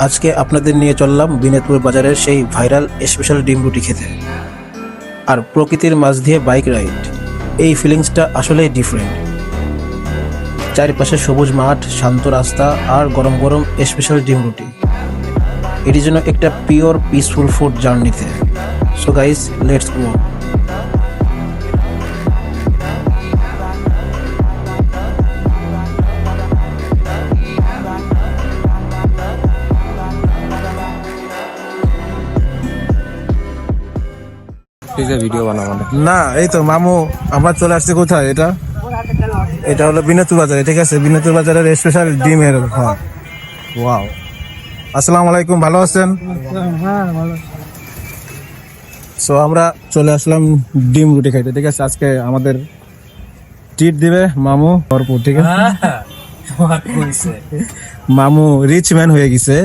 আজকে আপনাদের নিয়ে চললাম বিনোদপুর বাজারের সেই ভাইরাল স্পেশাল ডিম রুটি খেতে। আর প্রকৃতির মাঝ দিয়ে বাইক রাইড, এই ফিলিংসটা আসলেই ডিফারেন্ট। চারিপাশে সবুজ মাঠ, শান্ত রাস্তা আর গরম গরম স্পেশাল ডিম রুটি, এটির জন্য একটা পিওর পিসফুল ফুড জার্নিতে। So guys, let's go. Video বানাবো না, এই তো মামু, আমরা চলে আসছি কোথায়? এটা হলো বিনোদপুর বাজারে, ঠিক আছে? বিনোদপুর বাজারের স্পেশাল ডিমের ঘর। ওয়াও, আসসালামু আলাইকুম, ভালো আছেন? সো আমরা চলে আসলাম ডিম রুটি খাইতে, ঠিক আছে? আজকে আমাদের ট্রিট দিবে মামু ভরপুর, ঠিক আছে? মামু রিচ ম্যান হয়ে গেছে।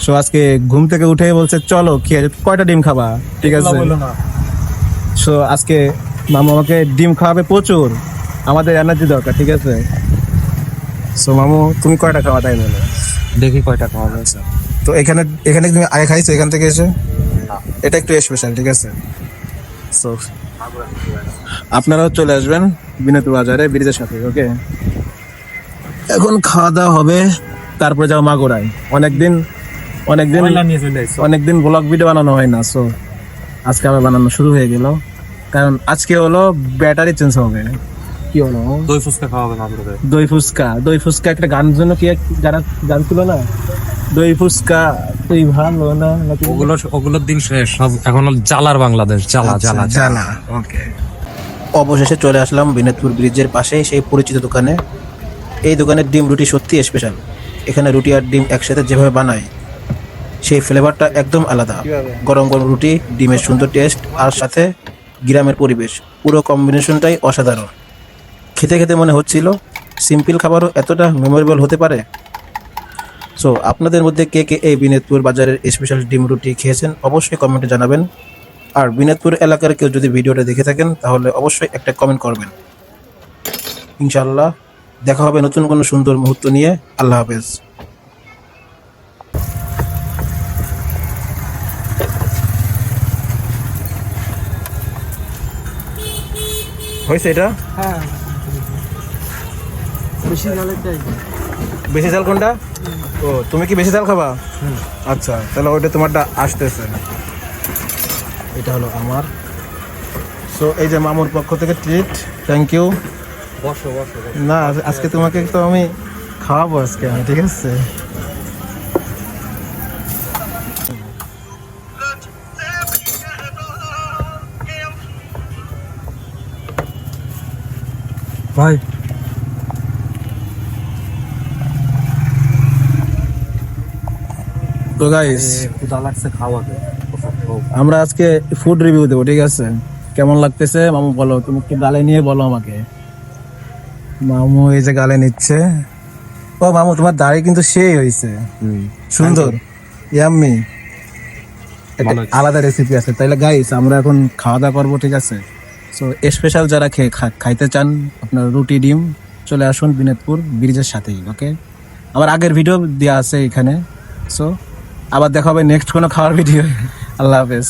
সো আজকে ঘুম থেকে উঠে বলছে চলো খেয়ে, কয়টা ডিম খাবা? ঠিক আছে। সো আজকে মামু আমাকে ডিম খাওয়াবে প্রচুর, আমাদের এনার্জি দরকার, ঠিক আছে? সো মামু, তুমি কয়টা খাওয়া? তাই বলে দেখি কয়টা খাওয়া যাচ্ছে। তো এখানে এখানে তুমি আগে খাইছো এখান থেকে এসে? এটা একটু স্পেশাল, ঠিক আছে? সো আপনারাও চলে আসবেন বিনোদপুর বাজারে ব্রিজের সাথে, ওকে? এখন খাওয়া দাওয়া হবে, তারপরে যাও মাগুরায়। অনেকদিন ব্লগ ভিডিও বানানো হয় না, সো আজকে আবার বানানো শুরু হয়ে গেল। কারণ আজকে হলো ব্যাটারি চেঞ্জ হবে। কি হলো? দই ফুচকা খাওয়া হবে মাগুরাতে। দই ফুচকা একটা গানের জন্য কি যারা গান ছিল না, দই ফুচকা তুই ভালো না, ওগুলোর দিন শেষ, সব এখন জ্বালার বাংলাদেশ, জ্বালা জ্বালা জানা। ওকে, অবশেষে চলে আসলাম বিনোদপুর ব্রিজের পাশে সেই পরিচিত দোকানে। এই দোকানের ডিম রুটি সত্যি স্পেশাল। এখানে রুটি আর ডিম একসাথে যেভাবে বানায়, সেই ফ্লেভারটা একদম আলাদা। গরম গরম রুটি, ডিমের সুন্দর টেস্ট, আর সাথে গ্রামের পরিবেশ, পুরো কম্বিনেশনটাই অসাধারণ। খেতে খেতে মনে হচ্ছিল সিম্পল খাবারও এতটা মেমোরেবল হতে পারে। সো আপনাদের মধ্যে কে কে এই বিনোদপুর বাজারের স্পেশাল ডিম রুটি খেয়েছেন অবশ্যই কমেন্টে জানাবেন। আর বিনোদপুর এলাকার কেউ যদি ভিডিওটা দেখে থাকেন তাহলে অবশ্যই একটা কমেন্ট করবেন। ইনশাআল্লাহ দেখা হবে নতুন কোনো সুন্দর মুহূর্ত নিয়ে। আল্লাহ হাফেজ। হয়েছে এটা? হ্যাঁ, বেশি ঝাল কোনটা? ও, তুমি কি বেশি ঝাল খাবা? আচ্ছা, তাহলে ওইটা তোমারটা আসতেছে। এটা হলো আমার। সো এই যে মামুর পক্ষ থেকে ট্রিট, থ্যাংক ইউ। বসো বসো। না, আজকে তোমাকে তো আমি খাওয়াবো আজকে আমি, ঠিক আছে? ভাই তো গাইস, ক্ষুধা লাগছে, খাওয়াবে। আমরা আজকে ফুড রিভিউ দেবো, ঠিক আছে? কেমন লাগতেছে মামু বলো, তুমি কি গালে নিয়ে বলো আমাকে। মামু এই যে গালে নিচ্ছে। ও মামু, তোমার দাড়ি কিন্তু সেই হয়েছে, সুন্দর, ইয়াম্মি। একটা আলাদা রেসিপি আছে। তাইলে গাইস, আমরা এখন খাওয়া দাওয়া করবো, ঠিক আছে? সো স্পেশাল যারা খাইতে চান আপনার রুটি ডিম, চলে আসুন বিনোদপুর ব্রিজের সাথেই, ওকে? আমার আগের ভিডিও দেওয়া আছে এখানে। সো আবার দেখা হবে নেক্সট কোনো খাওয়ার ভিডিও। আল্লাহ হাফেজ।